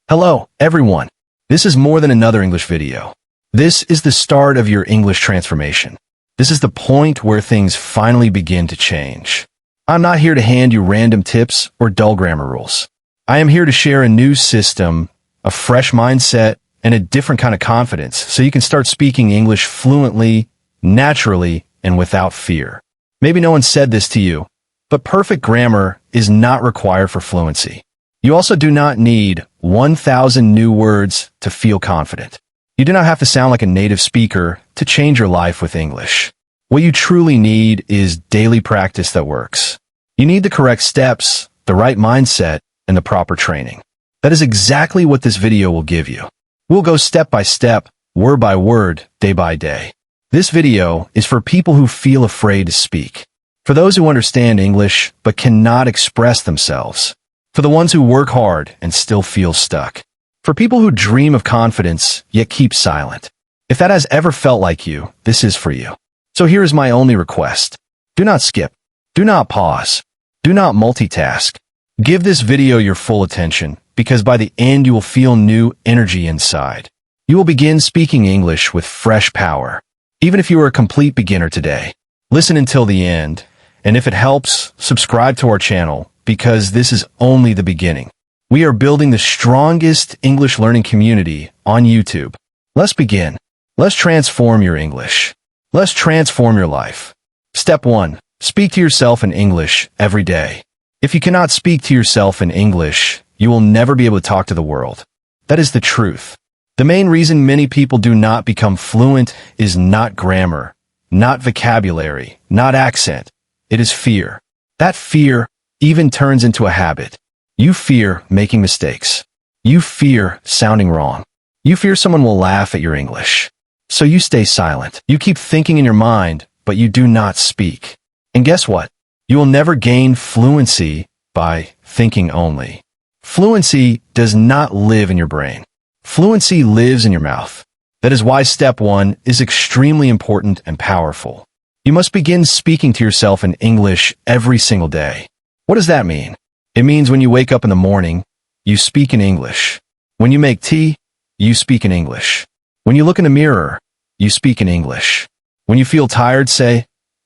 Hello, everyone. This is more than another English video. This is the start of your English transformation. This is the point where things finally begin to change. I'm not here to hand you random tips or dull grammar rules. I am here to share a new system, a fresh mindset, and a different kind of confidence so you can start speaking English fluently, naturally, and without fear. Maybe no one said this to you, but perfect grammar is not required for fluency. You also do not need 1,000 new words to feel confident. You do not have to sound like a native speaker to change your life with English. What you truly need is daily practice that works. You need the correct steps, the right mindset, and the proper training. That is exactly what this video will give you. We'll go step by step, word by word, day by day. This video is for people who feel afraid to speak, for those who understand English but cannot express themselves, for the ones who work hard and still feel stuck, for people who dream of confidence yet keep silent. If that has ever felt like you, this is for you. So here is my only request. Do not skip. Do not pause. Do not multitask. Give this video your full attention, because by the end you will feel new energy inside. You will begin speaking English with fresh power. Even if you are a complete beginner today, listen until the end, and if it helps, subscribe to our channel, because this is only the beginning. We are building the strongest English learning community on YouTube. Let's begin. Let's transform your English. Let's transform your life. Step 1. Speak to yourself in English every day. If you cannot speak to yourself in English, you will never be able to talk to the world. That is the truth. The main reason many people do not become fluent is not grammar, not vocabulary, not accent. It is fear. That fear even turns into a habit. You fear making mistakes. You fear sounding wrong. You fear someone will laugh at your English. So you stay silent. You keep thinking in your mind, but you do not speak. And guess what? You will never gain fluency by thinking only. Fluency does not live in your brain. Fluency lives in your mouth. That is why step 1 is extremely important and powerful. You must begin speaking to yourself in English every single day. What does that mean? It means when you wake up in the morning, you speak in English. When you make tea, you speak in English. When you look in the mirror, you speak in English. When you feel tired, say,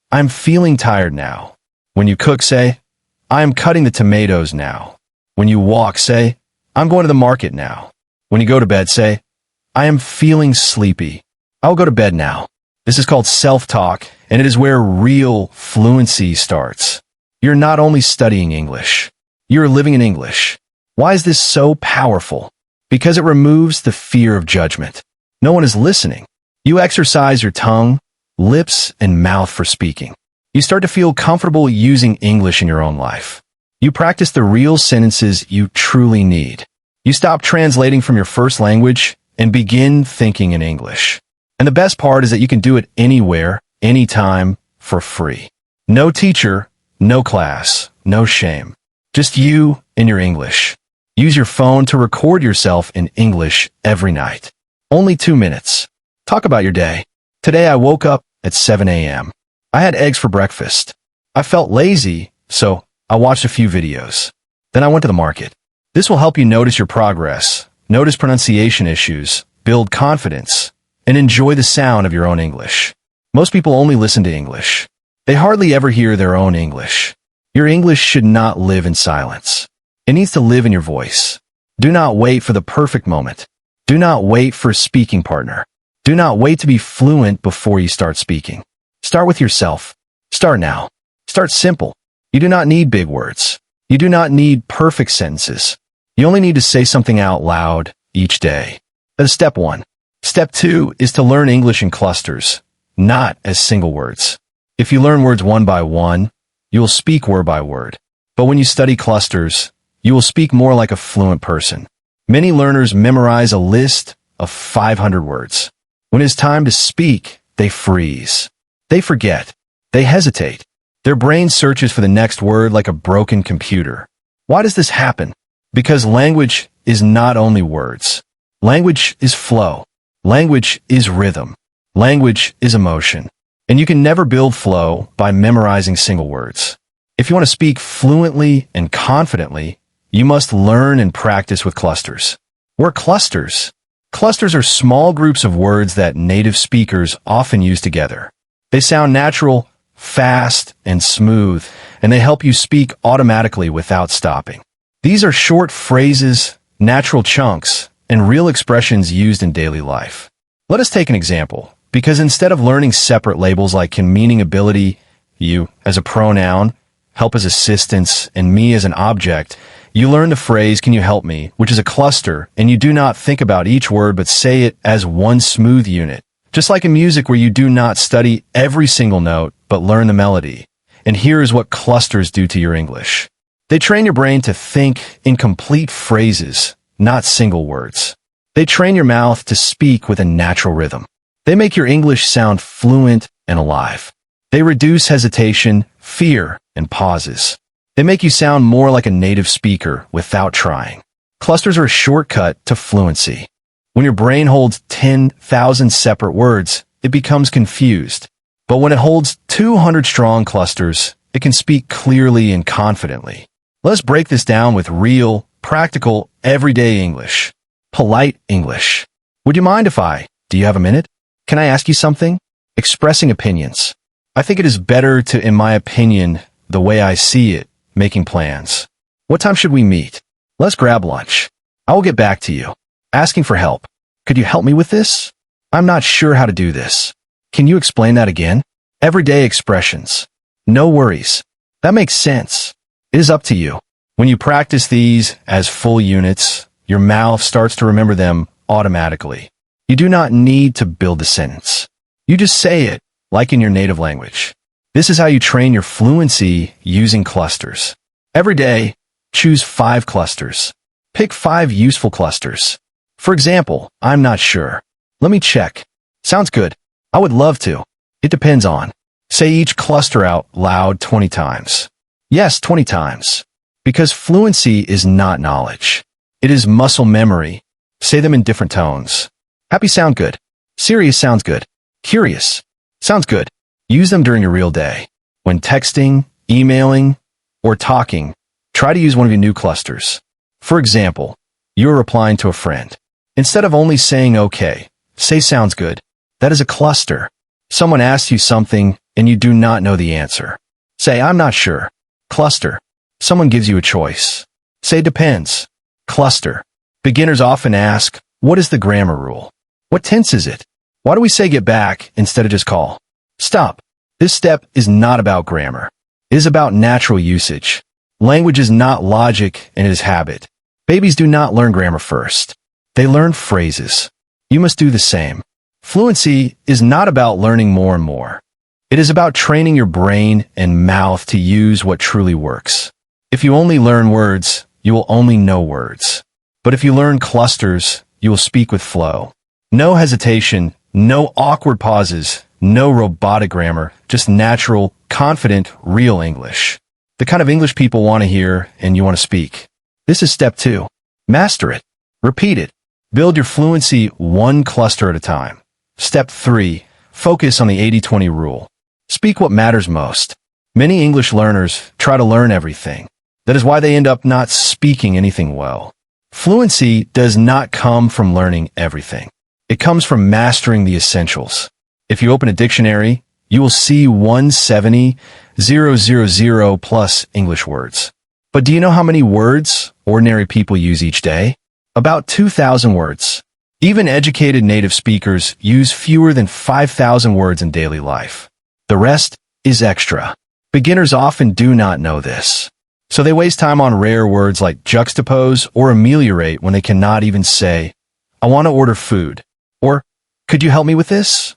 I'm feeling tired now. When you cook, say, I am cutting the tomatoes now. When you walk, say, I'm going to the market now. When you go to bed, say, I am feeling sleepy. I'll go to bed now. This is called self-talk, and it is where real fluency starts. You're not only studying English, you're living in English. Why is this so powerful? Because it removes the fear of judgment. No one is listening. You exercise your tongue, lips, and mouth for speaking. You start to feel comfortable using English in your own life. You practice the real sentences you truly need. You stop translating from your first language and begin thinking in English. And the best part is that you can do it anywhere, anytime, for free. No teacher, no class, no shame. Just you and your English. Use your phone to record yourself in English every night. Only 2 minutes. Talk about your day. Today I woke up at 7 a.m. I had eggs for breakfast. I felt lazy, so I watched a few videos. Then I went to the market. This will help you notice your progress, notice pronunciation issues, build confidence, and enjoy the sound of your own English. Most people only listen to English. They hardly ever hear their own English. Your English should not live in silence. It needs to live in your voice. Do not wait for the perfect moment. Do not wait for a speaking partner. Do not wait to be fluent before you start speaking. Start with yourself. Start now. Start simple. You do not need big words. You do not need perfect sentences. You only need to say something out loud each day. That is step 1. Step 2 is to learn English in clusters, not as single words. If you learn words one by one, you will speak word by word. But when you study clusters, you will speak more like a fluent person. Many learners memorize a list of 500 words. When it is time to speak, they freeze. They forget. They hesitate. Their brain searches for the next word like a broken computer. Why does this happen? Because language is not only words. Language is flow. Language is rhythm. Language is emotion. And you can never build flow by memorizing single words. If you want to speak fluently and confidently, you must learn and practice with clusters. Were clusters. Clusters are small groups of words that native speakers often use together. They sound natural, fast, and smooth, and they help you speak automatically without stopping. These are short phrases, natural chunks, and real expressions used in daily life. Let us take an example, because instead of learning separate labels like can, meaning, ability, you as a pronoun, help as assistance, and me as an object, you learn the phrase, can you help me, which is a cluster, and you do not think about each word but say it as one smooth unit. Just like in music where you do not study every single note but learn the melody. And here is what clusters do to your English. They train your brain to think in complete phrases, not single words. They train your mouth to speak with a natural rhythm. They make your English sound fluent and alive. They reduce hesitation, fear, and pauses. They make you sound more like a native speaker without trying. Clusters are a shortcut to fluency. When your brain holds 10,000 separate words, it becomes confused. But when it holds 200 strong clusters, it can speak clearly and confidently. Let's break this down with real, practical, everyday English. Polite English. Would you mind if do you have a minute? Can I ask you something? Expressing opinions. I think it is better to, in my opinion, the way I see it, making plans. What time should we meet? Let's grab lunch. I will get back to you. Asking for help. Could you help me with this? I'm not sure how to do this. Can you explain that again? Everyday expressions. No worries. That makes sense. It is up to you. When you practice these as full units, your mouth starts to remember them automatically. You do not need to build the sentence. You just say it, like in your native language. This is how you train your fluency using clusters. Every day, choose 5 clusters. Pick 5 useful clusters. For example, I'm not sure. Let me check. Sounds good. I would love to. It depends on. Say each cluster out loud 20 times. Yes, 20 times. Because fluency is not knowledge. It is muscle memory. Say them in different tones. Happy sound good. Serious sounds good. Curious sounds good. Use them during your real day. When texting, emailing, or talking, try to use one of your new clusters. For example, you're replying to a friend. Instead of only saying okay, say sounds good. That is a cluster. Someone asks you something and you do not know the answer. Say I'm not sure. Cluster. Someone gives you a choice. Say depends. Cluster. Beginners often ask, what is the grammar rule? What tense is it? Why do we say get back instead of just call? Stop. This step is not about grammar. It is about natural usage. Language is not logic and it is habit. Babies do not learn grammar first. They learn phrases. You must do the same. Fluency is not about learning more and more. It is about training your brain and mouth to use what truly works. If you only learn words, you will only know words. But if you learn clusters, you will speak with flow. No hesitation, no awkward pauses, no robotic grammar, just natural, confident, real English. The kind of English people want to hear and you want to speak. This is step 2. Master it. Repeat it. Build your fluency one cluster at a time. Step 3. Focus on the 80-20 rule. Speak what matters most. Many English learners try to learn everything. That is why they end up not speaking anything well. Fluency does not come from learning everything. It comes from mastering the essentials. If you open a dictionary, you will see 170,000 plus English words. But do you know how many words ordinary people use each day? About 2,000 words. Even educated native speakers use fewer than 5,000 words in daily life. The rest is extra. Beginners often do not know this. So they waste time on rare words like juxtapose or ameliorate when they cannot even say, I want to order food. Or, could you help me with this?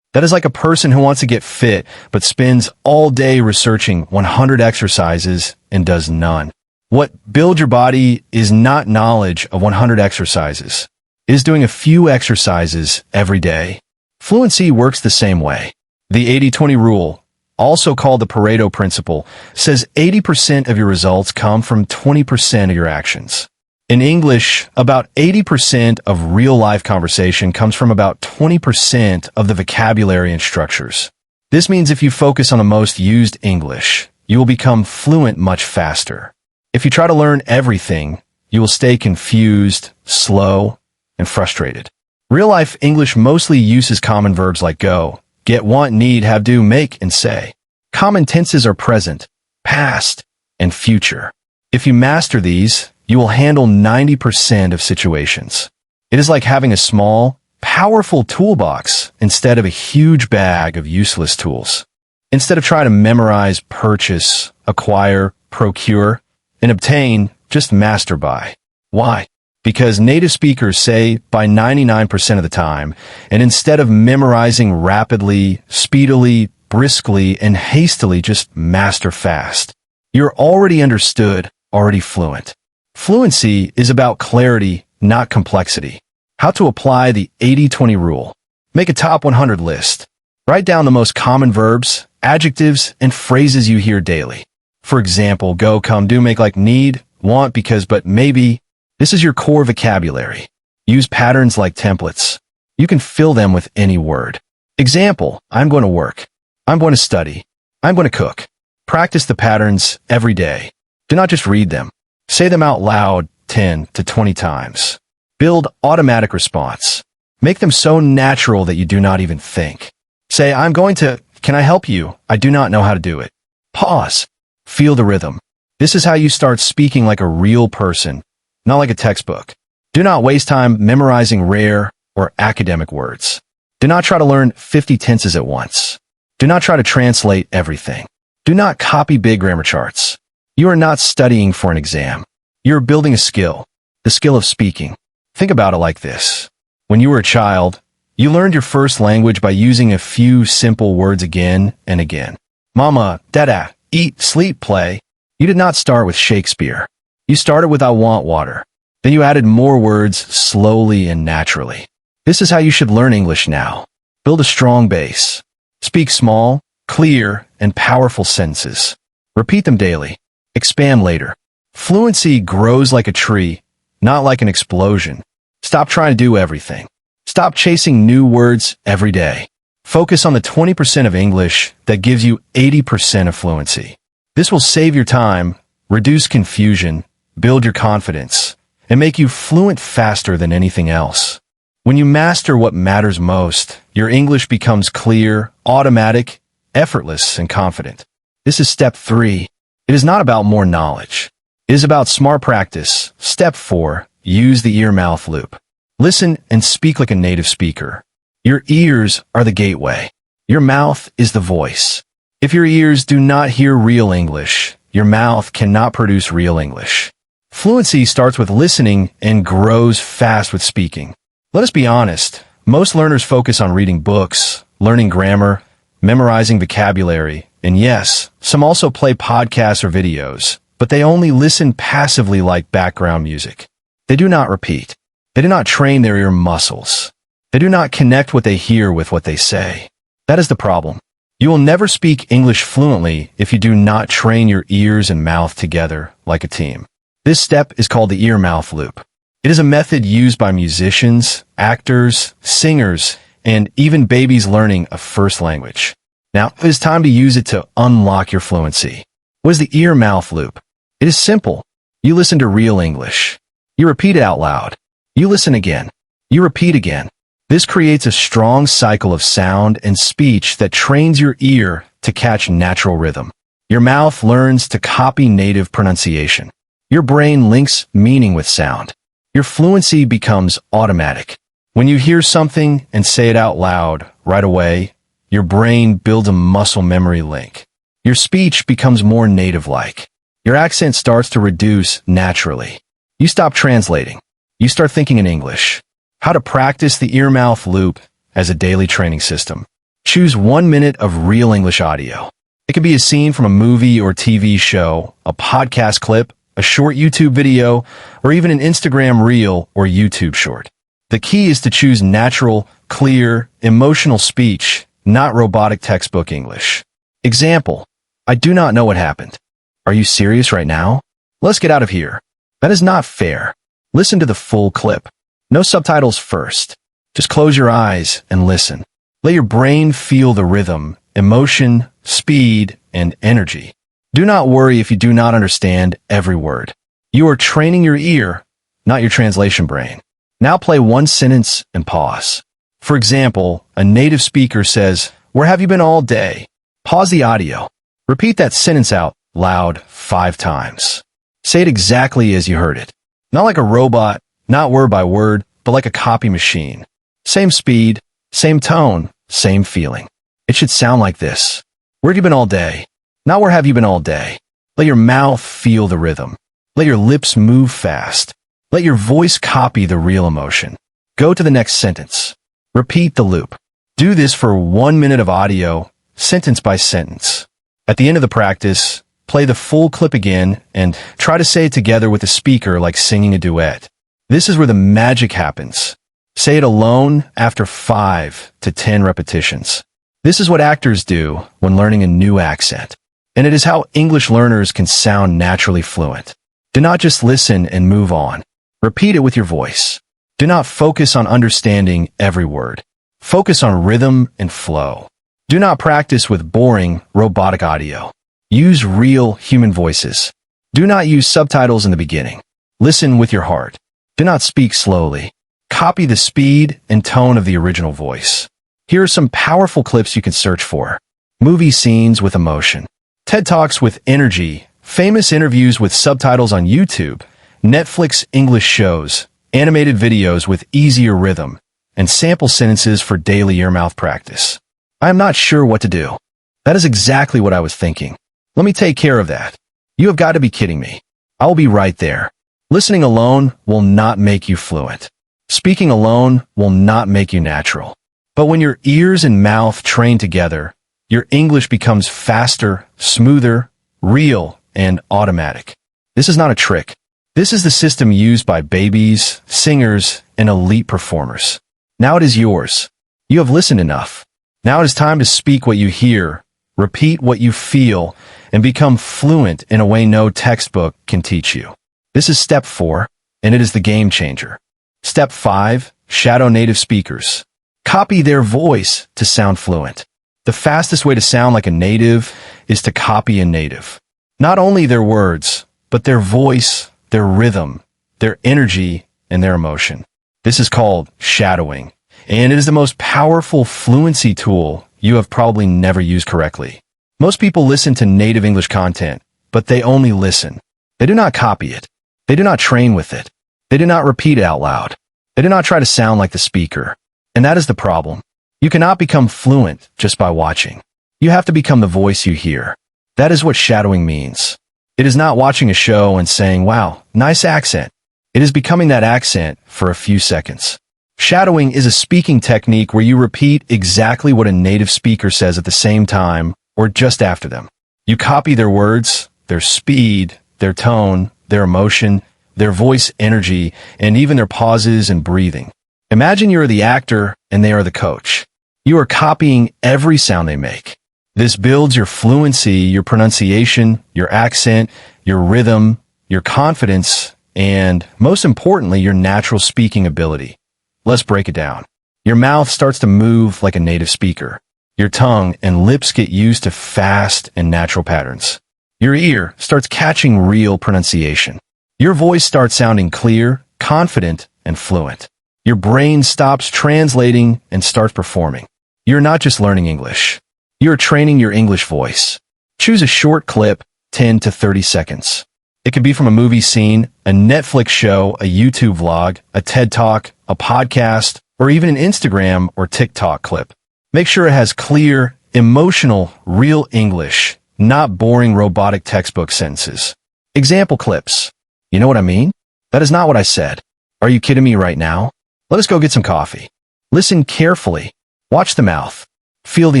That is like a person who wants to get fit but spends all day researching 100 exercises and does none. What build your body is not knowledge of 100 exercises. It is doing a few exercises every day. Fluency works the same way. The 80-20 rule, also called the Pareto principle, says 80% of your results come from 20% of your actions. In English, about 80% of real-life conversation comes from about 20% of the vocabulary and structures. This means if you focus on the most used English, you will become fluent much faster. If you try to learn everything, you will stay confused, slow, and frustrated. Real-life English mostly uses common verbs like go, get, want, need, have, do, make, and say. Common tenses are present, past, and future. If you master these, you will handle 90% of situations. It is like having a small, powerful toolbox instead of a huge bag of useless tools. Instead of trying to memorize, purchase, acquire, procure, and obtain, just master by. Why? Because native speakers say by 99% of the time, and instead of memorizing rapidly, speedily, briskly, and hastily, just master fast. You're already understood, already fluent. Fluency is about clarity, not complexity. How to apply the 80-20 rule. Make a top 100 list. Write down the most common verbs, adjectives, and phrases you hear daily. For example, go, come, do, make, like, need, want, because, but, maybe. This is your core vocabulary. Use patterns like templates. You can fill them with any word. Example, I'm going to work. I'm going to study. I'm going to cook. Practice the patterns every day. Do not just read them. Say them out loud 10 to 20 times. Build automatic response. Make them so natural that you do not even think. Say, I'm going to, can I help you? I do not know how to do it. Pause. Feel the rhythm. This is how you start speaking like a real person, not like a textbook. Do not waste time memorizing rare or academic words. Do not try to learn 50 tenses at once. Do not try to translate everything. Do not copy big grammar charts. You are not studying for an exam. You are building a skill, the skill of speaking. Think about it like this. When you were a child, you learned your first language by using a few simple words again and again. Mama, dada, eat, sleep, play. You did not start with Shakespeare. You started with I want water. Then you added more words slowly and naturally. This is how you should learn English now. Build a strong base. Speak small, clear, and powerful sentences. Repeat them daily. Expand later. Fluency grows like a tree, not like an explosion. Stop trying to do everything. Stop chasing new words every day. Focus on the 20% of English that gives you 80% of fluency. This will save your time, reduce confusion, build your confidence, and make you fluent faster than anything else. When you master what matters most, your English becomes clear, automatic, effortless, and confident. This is step 3. It is not about more knowledge. It is about smart practice. Step 4. Use the ear-mouth loop. Listen and speak like a native speaker. Your ears are the gateway. Your mouth is the voice. If your ears do not hear real English, your mouth cannot produce real English. Fluency starts with listening and grows fast with speaking. Let us be honest. Most learners focus on reading books, learning grammar, memorizing vocabulary, and yes, some also play podcasts or videos, but they only listen passively like background music. They do not repeat. They do not train their ear muscles. They do not connect what they hear with what they say. That is the problem. You will never speak English fluently if you do not train your ears and mouth together like a team. This step is called the ear-mouth loop. It is a method used by musicians, actors, singers, and even babies learning a first language. Now, it is time to use it to unlock your fluency. What is the ear-mouth loop? It is simple. You listen to real English. You repeat it out loud. You listen again. You repeat again. This creates a strong cycle of sound and speech that trains your ear to catch natural rhythm. Your mouth learns to copy native pronunciation. Your brain links meaning with sound. Your fluency becomes automatic. When you hear something and say it out loud right away, your brain builds a muscle memory link. Your speech becomes more native-like. Your accent starts to reduce naturally. You stop translating. You start thinking in English. How to practice the ear-mouth loop as a daily training system. Choose 1 minute of real English audio. It can be a scene from a movie or TV show, a podcast clip, a short YouTube video, or even an Instagram reel or YouTube short. The key is to choose natural, clear, emotional speech, not robotic textbook English. Example, I do not know what happened. Are you serious right now? Let's get out of here. That is not fair. Listen to the full clip. No subtitles first. Just close your eyes and listen. Let your brain feel the rhythm, emotion, speed, and energy. Do not worry if you do not understand every word. You are training your ear, not your translation brain. Now play one sentence and pause. For example, a native speaker says, "Where have you been all day?" Pause the audio. Repeat that sentence out loud 5 times. Say it exactly as you heard it. Not like a robot, not word by word, but like a copy machine. Same speed, same tone, same feeling. It should sound like this. "Where have you been all day?" Not "Where have you been all day?" Let your mouth feel the rhythm. Let your lips move fast. Let your voice copy the real emotion. Go to the next sentence. Repeat the loop. Do this for 1 minute of audio, sentence by sentence. At the end of the practice, play the full clip again and try to say it together with the speaker like singing a duet. This is where the magic happens. Say it alone after 5 to 10 repetitions. This is what actors do when learning a new accent. And it is how English learners can sound naturally fluent. Do not just listen and move on. Repeat it with your voice. Do not focus on understanding every word. Focus on rhythm and flow. Do not practice with boring, robotic audio. Use real human voices. Do not use subtitles in the beginning. Listen with your heart. Do not speak slowly. Copy the speed and tone of the original voice. Here are some powerful clips you can search for. Movie scenes with emotion. TED Talks with energy. Famous interviews with subtitles on YouTube. Netflix English shows. Animated videos with easier rhythm. And sample sentences for daily ear-mouth practice. I am not sure what to do. That is exactly what I was thinking. Let me take care of that. You have got to be kidding me. I will be right there. Listening alone will not make you fluent. Speaking alone will not make you natural. But when your ears and mouth train together, your English becomes faster, smoother, real, and automatic. This is not a trick. This is the system used by babies, singers, and elite performers. Now it is yours. You have listened enough. Now it is time to speak what you hear, repeat what you feel, and become fluent in a way no textbook can teach you. This is step 4, and it is the game changer. Step 5, shadow native speakers. Copy their voice to sound fluent. The fastest way to sound like a native is to copy a native. Not only their words, but their voice, their rhythm, their energy, and their emotion. This is called shadowing, and it is the most powerful fluency tool you have probably never used correctly. Most people listen to native English content, but they only listen. They do not copy it. They do not train with it. They do not repeat it out loud. They do not try to sound like the speaker. And that is the problem. You cannot become fluent just by watching. You have to become the voice you hear. That is what shadowing means. It is not watching a show and saying, "Wow, nice accent." It is becoming that accent for a few seconds. Shadowing is a speaking technique where you repeat exactly what a native speaker says at the same time or just after them. You copy their words, their speed, their tone, their emotion, their voice energy, and even their pauses and breathing. Imagine you are the actor and they are the coach. You are copying every sound they make. This builds your fluency, your pronunciation, your accent, your rhythm, your confidence, and most importantly, your natural speaking ability. Let's break it down. Your mouth starts to move like a native speaker. Your tongue and lips get used to fast and natural patterns. Your ear starts catching real pronunciation. Your voice starts sounding clear, confident, and fluent. Your brain stops translating and starts performing. You're not just learning English. You're training your English voice. Choose a short clip, 10 to 30 seconds. It could be from a movie scene, a Netflix show, a YouTube vlog, a TED Talk, a podcast, or even an Instagram or TikTok clip. Make sure it has clear, emotional, real English, not boring robotic textbook sentences. Example clips. You know what I mean? That is not what I said. Are you kidding me right now? Let us go get some coffee. Listen carefully. Watch the mouth. Feel the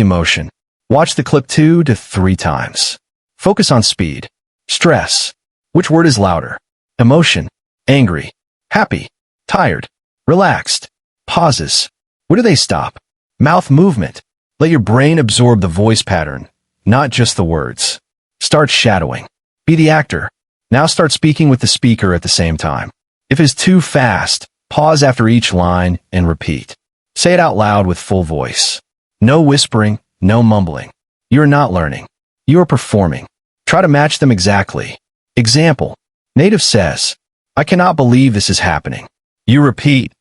emotion. Watch the clip 2 to 3 times. Focus on speed. Stress. Which word is louder? Emotion. Angry. Happy. Tired. Relaxed. Pauses. Where do they stop? Mouth movement. Let your brain absorb the voice pattern, not just the words. Start shadowing. Be the actor. Now start speaking with the speaker at the same time. If it is too fast, pause after each line and repeat. Say it out loud with full voice. No whispering, no mumbling. You are not learning. You are performing. Try to match them exactly. Example. Native says, "I cannot believe this is happening." You repeat,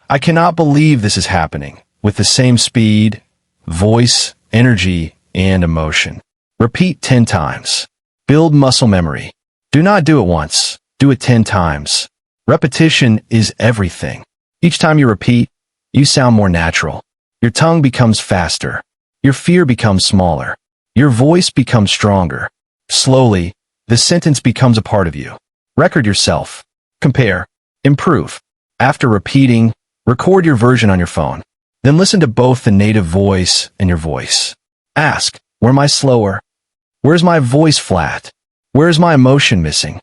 "I cannot believe this is happening," with the same speed, voice, energy, and emotion. Repeat 10 times. Build muscle memory. Do not do it once. Do it 10 times. Repetition is everything. Each time you repeat, you sound more natural. Your tongue becomes faster. Your fear becomes smaller. Your voice becomes stronger. Slowly, the sentence becomes a part of you. Record yourself. Compare. Improve. After repeating, record your version on your phone. Then listen to both the native voice and your voice. Ask, where am I slower? Where's my voice flat? Where is my emotion missing?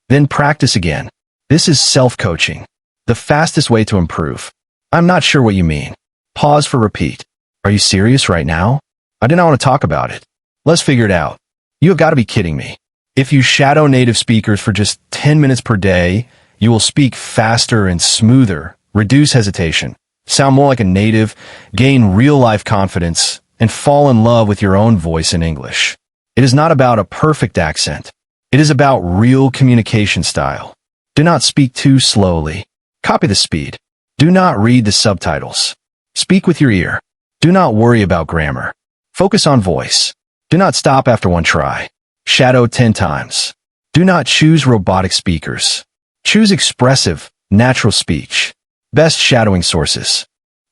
Then practice again. This is self-coaching, the fastest way to improve. I'm not sure what you mean. Pause for repeat. Are you serious right now? I do not want to talk about it. Let's figure it out. You have got to be kidding me. If you shadow native speakers for just 10 minutes per day, you will speak faster and smoother, reduce hesitation, sound more like a native, gain real-life confidence, and fall in love with your own voice in English. It is not about a perfect accent. It is about real communication style. Do not speak too slowly. Copy the speed. Do not read the subtitles. Speak with your ear. Do not worry about grammar. Focus on voice. Do not stop after one try. Shadow 10 times. Do not choose robotic speakers. Choose expressive, natural speech. Best shadowing sources.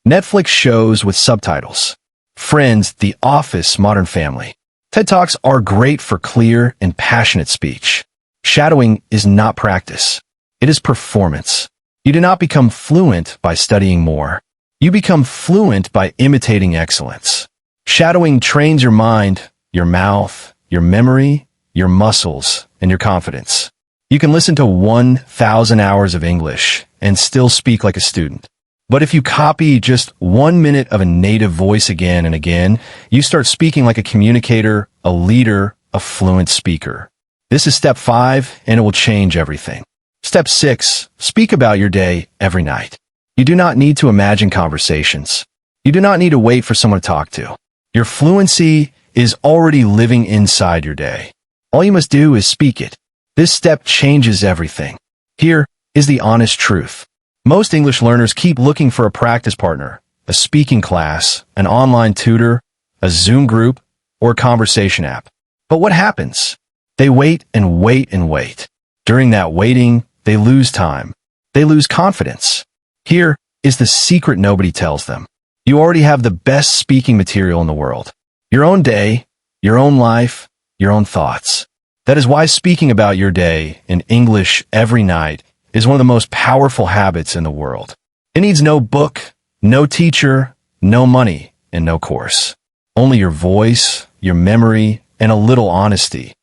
Netflix shows with subtitles. Friends, The Office, Modern Family. TED Talks are great for clear and passionate speech. Shadowing is not practice. It is performance. You do not become fluent by studying more. You become fluent by imitating excellence. Shadowing trains your mind, your mouth, your memory, your muscles, and your confidence. You can listen to 1,000 hours of English and still speak like a student. But if you copy just 1 minute of a native voice again and again, you start speaking like a communicator, a leader, a fluent speaker. This is step 5, and it will change everything. Step 6, speak about your day every night. You do not need to imagine conversations. You do not need to wait for someone to talk to. Your fluency is already living inside your day. All you must do is speak it. This step changes everything. Here is the honest truth. Most English learners keep looking for a practice partner, a speaking class, an online tutor, a Zoom group, or a conversation app. But what happens? They wait and wait and wait. During that waiting, they lose time. They lose confidence. Here is the secret nobody tells them. You already have the best speaking material in the world. Your own day, your own life, your own thoughts. That is why speaking about your day in English every night is one of the most powerful habits in the world. It needs no book, no teacher, no money, and no course. Only your voice, your memory, and a little honesty.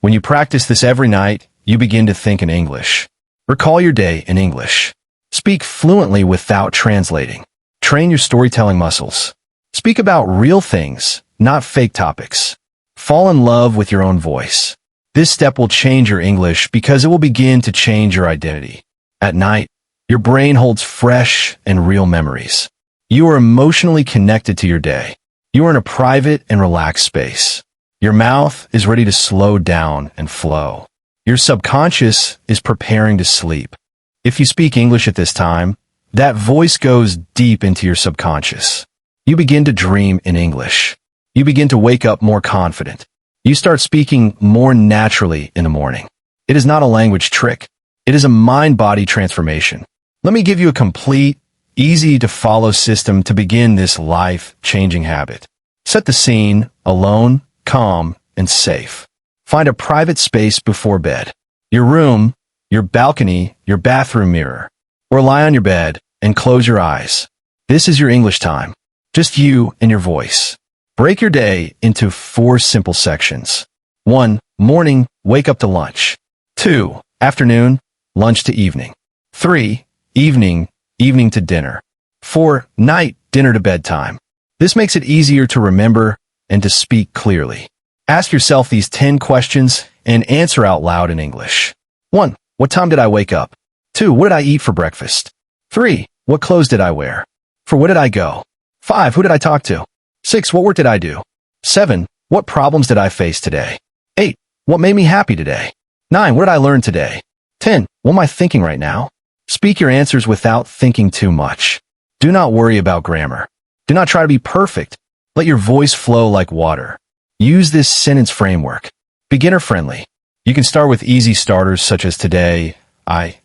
When you practice this every night, you begin to think in English. Recall your day in English. Speak fluently without translating. Train your storytelling muscles. Speak about real things, not fake topics. Fall in love with your own voice. This step will change your English because it will begin to change your identity. At night, your brain holds fresh and real memories. You are emotionally connected to your day. You are in a private and relaxed space. Your mouth is ready to slow down and flow. Your subconscious is preparing to sleep. If you speak English at this time, that voice goes deep into your subconscious. You begin to dream in English. You begin to wake up more confident. You start speaking more naturally in the morning. It is not a language trick. It is a mind-body transformation. Let me give you a complete, easy-to-follow system to begin this life-changing habit. Set the scene, alone, calm, and safe. Find a private space before bed. Your room, your balcony, your bathroom mirror. Or lie on your bed and close your eyes. This is your English time. Just you and your voice. Break your day into 4 simple sections. 1. Morning, wake up to lunch. 2. Afternoon, lunch to evening. 3. Evening, evening to dinner. 4. Night, dinner to bedtime. This makes it easier to remember and to speak clearly. Ask yourself these 10 questions and answer out loud in English. 1. What time did I wake up? 2. What did I eat for breakfast? 3. What clothes did I wear? 4. Where did I go? 5. Who did I talk to? 6. What work did I do? 7. What problems did I face today? 8. What made me happy today? 9. What did I learn today? 10. What am I thinking right now? Speak your answers without thinking too much. Do not worry about grammar. Do not try to be perfect. Let your voice flow like water. Use this sentence framework. Beginner friendly. You can start with easy starters such as today,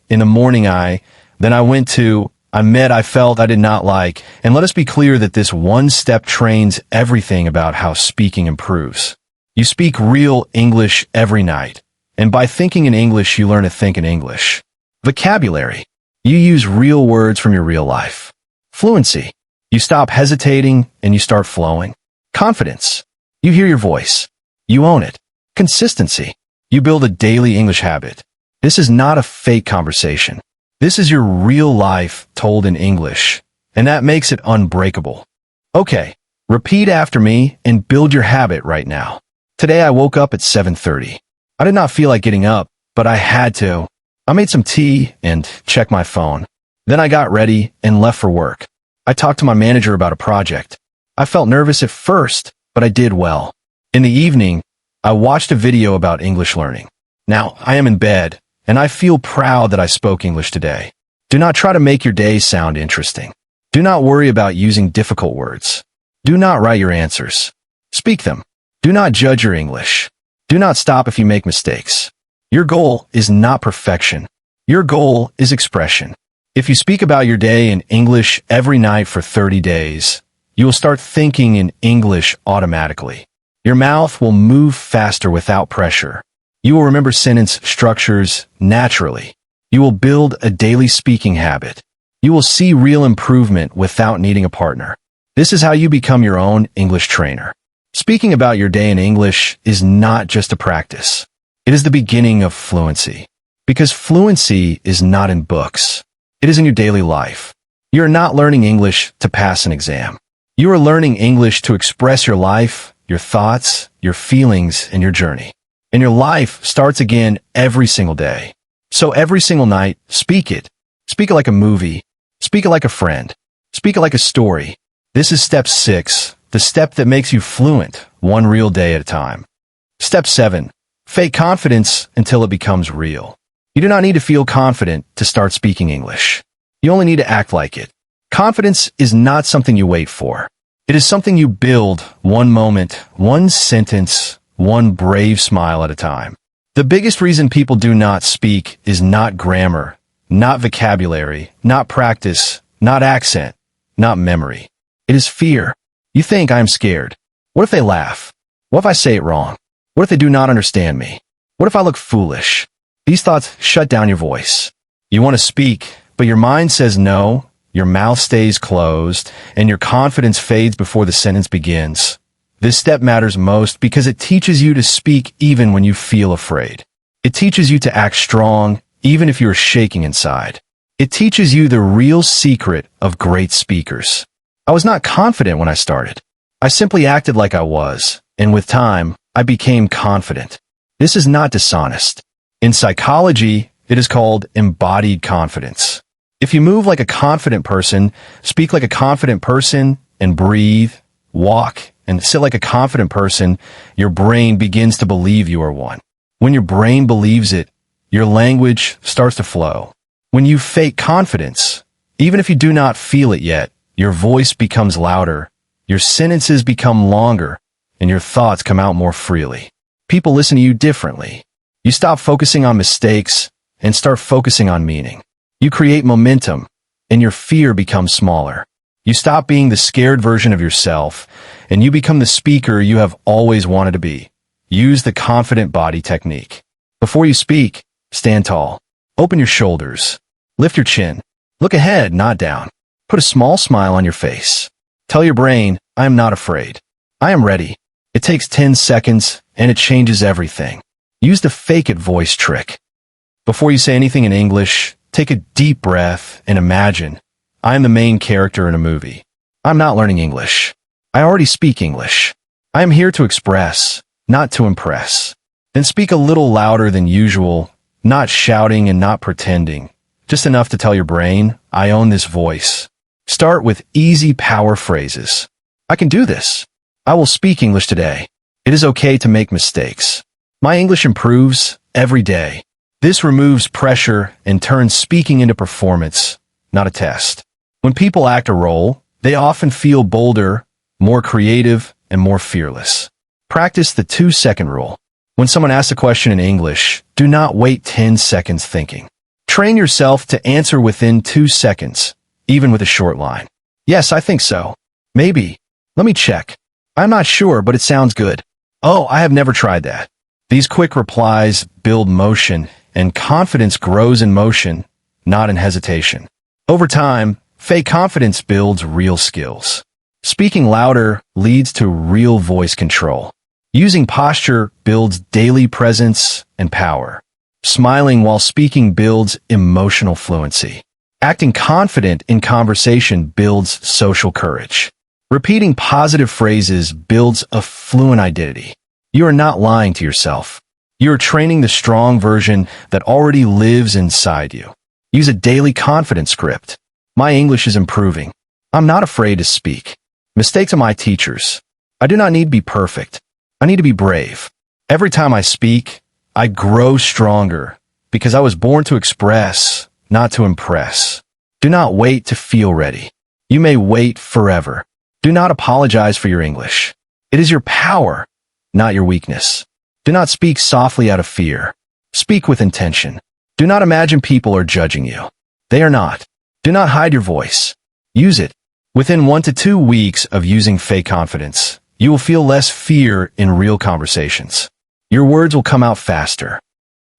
in the morning then I went to, I met, I felt, I did not like, and let us be clear that this one step trains everything about how speaking improves. You speak real English every night, and by thinking in English, you learn to think in English. Vocabulary. You use real words from your real life. Fluency. You stop hesitating and you start flowing. Confidence. You hear your voice. You own it. Consistency. You build a daily English habit. This is not a fake conversation. This is your real life told in English, and that makes it unbreakable. Okay, repeat after me and build your habit right now. Today I woke up at 7:30. I did not feel like getting up, but I had to. I made some tea and checked my phone. Then I got ready and left for work. I talked to my manager about a project. I felt nervous at first, but I did well. In the evening, I watched a video about English learning. Now, I am in bed, and I feel proud that I spoke English today. Do not try to make your day sound interesting. Do not worry about using difficult words. Do not write your answers. Speak them. Do not judge your English. Do not stop if you make mistakes. Your goal is not perfection. Your goal is expression. If you speak about your day in English every night for 30 days, you will start thinking in English automatically. Your mouth will move faster without pressure. You will remember sentence structures naturally. You will build a daily speaking habit. You will see real improvement without needing a partner. This is how you become your own English trainer. Speaking about your day in English is not just a practice. It is the beginning of fluency. Because fluency is not in books. It is in your daily life. You are not learning English to pass an exam. You are learning English to express your life, your thoughts, your feelings, and your journey. And your life starts again every single day. So every single night, speak it. Speak it like a movie. Speak it like a friend. Speak it like a story. This is step 6, the step that makes you fluent, one real day at a time. Step 7, fake confidence until it becomes real. You do not need to feel confident to start speaking English. You only need to act like it. Confidence is not something you wait for. It is something you build one moment, one sentence, one brave smile at a time. The biggest reason people do not speak is not grammar, not vocabulary, not practice, not accent, not memory. It is fear. You think, I am scared. What if they laugh? What if I say it wrong? What if they do not understand me? What if I look foolish? These thoughts shut down your voice. You want to speak, but your mind says no, your mouth stays closed, and your confidence fades before the sentence begins. This step matters most because it teaches you to speak even when you feel afraid. It teaches you to act strong even if you are shaking inside. It teaches you the real secret of great speakers. I was not confident when I started. I simply acted like I was, and with time, I became confident. This is not dishonest. In psychology, it is called embodied confidence. If you move like a confident person, speak like a confident person, and breathe, walk, and sit like a confident person, your brain begins to believe you are one. When your brain believes it, your language starts to flow. When you fake confidence, even if you do not feel it yet, your voice becomes louder, your sentences become longer, and your thoughts come out more freely. People listen to you differently. You stop focusing on mistakes and start focusing on meaning. You create momentum, and your fear becomes smaller. You stop being the scared version of yourself, and you become the speaker you have always wanted to be. Use the confident body technique. Before you speak, stand tall. Open your shoulders. Lift your chin. Look ahead, not down. Put a small smile on your face. Tell your brain, I am not afraid. I am ready. It takes 10 seconds, and it changes everything. Use the fake it voice trick. Before you say anything in English, take a deep breath and imagine, I am the main character in a movie. I'm not learning English. I already speak English. I am here to express, not to impress. Then speak a little louder than usual, not shouting and not pretending, just enough to tell your brain, I own this voice. Start with easy power phrases. I can do this. I will speak English today. It is okay to make mistakes. My English improves every day. This removes pressure and turns speaking into performance, not a test. When people act a role, they often feel bolder, more creative, and more fearless. Practice the 2-second rule. When someone asks a question in English, do not wait 10 seconds thinking. Train yourself to answer within 2 seconds, even with a short line. Yes, I think so. Maybe. Let me check. I'm not sure, but it sounds good. Oh, I have never tried that. These quick replies build motion, and confidence grows in motion, not in hesitation. Over time, fake confidence builds real skills. Speaking louder leads to real voice control. Using posture builds daily presence and power. Smiling while speaking builds emotional fluency. Acting confident in conversation builds social courage. Repeating positive phrases builds a fluent identity. You are not lying to yourself. You are training the strong version that already lives inside you. Use a daily confidence script. My English is improving. I'm not afraid to speak. Mistakes are my teachers. I do not need to be perfect. I need to be brave. Every time I speak, I grow stronger because I was born to express, not to impress. Do not wait to feel ready. You may wait forever. Do not apologize for your English. It is your power, not your weakness. Do not speak softly out of fear. Speak with intention. Do not imagine people are judging you. They are not. Do not hide your voice. Use it. Within 1 to 2 weeks of using fake confidence, you will feel less fear in real conversations. Your words will come out faster.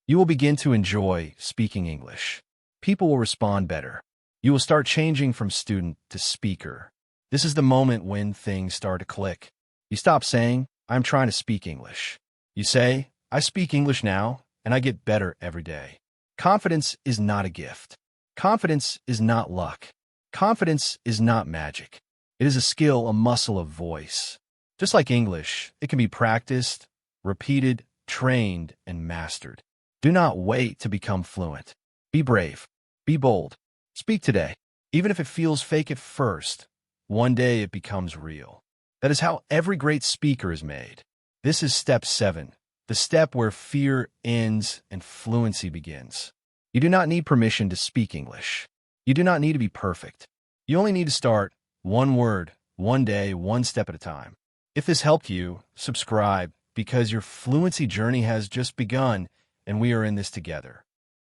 You will begin to enjoy speaking English. People will respond better. You will start changing from student to speaker. This is the moment when things start to click. You stop saying, I'm trying to speak English. You say, I speak English now, and I get better every day. Confidence is not a gift. Confidence is not luck. Confidence is not magic. It is a skill, a muscle of voice. Just like English, it can be practiced, repeated, trained, and mastered. Do not wait to become fluent. Be brave. Be bold. Speak today. Even if it feels fake at first, one day it becomes real. That is how every great speaker is made. This is step 7, the step where fear ends and fluency begins. You do not need permission to speak English. You do not need to be perfect. You only need to start one word, one day, one step at a time. If this helped you, subscribe because your fluency journey has just begun and we are in this together.